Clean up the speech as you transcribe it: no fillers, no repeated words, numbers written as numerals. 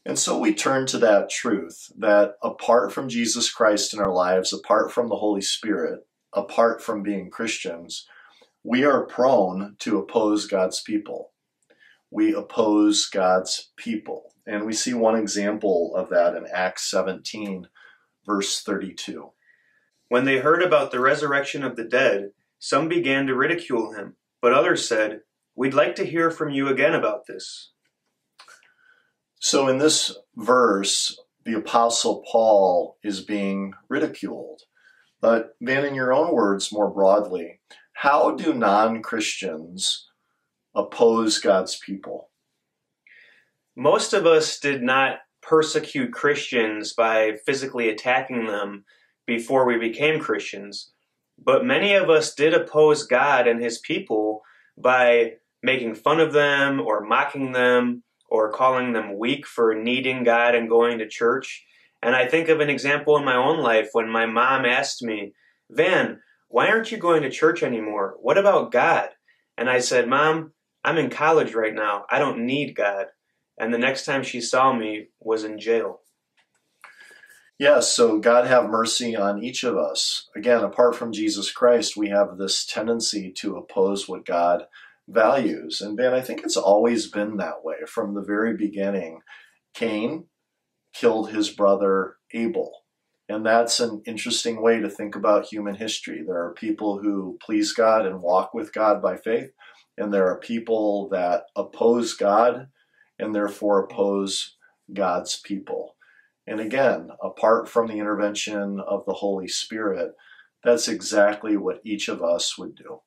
And so we turn to that truth that apart from Jesus Christ in our lives, apart from the Holy Spirit, apart from being Christians, we are prone to oppose God's people. We oppose God's people. And we see one example of that in Acts 17, verse 32. When they heard about the resurrection of the dead, some began to ridicule him, but others said, "We'd like to hear from you again about this." So in this verse, the Apostle Paul is being ridiculed. But then in your own words, more broadly, how do non-Christians oppose God's people? Most of us did not persecute Christians by physically attacking them before we became Christians, but many of us did oppose God and his people by making fun of them or mocking them or calling them weak for needing God and going to church. And I think of an example in my own life when my mom asked me, "Van, why aren't you going to church anymore? What about God?" And I said, "Mom, I'm in college right now. I don't need God." And the next time she saw me was in jail. Yes, so God have mercy on each of us. Again, apart from Jesus Christ, we have this tendency to oppose what God values. And Ben, I think it's always been that way from the very beginning. Cain killed his brother Abel. And that's an interesting way to think about human history. There are people who please God and walk with God by faith, and there are people that oppose God and therefore oppose God's people. And again, apart from the intervention of the Holy Spirit, that's exactly what each of us would do.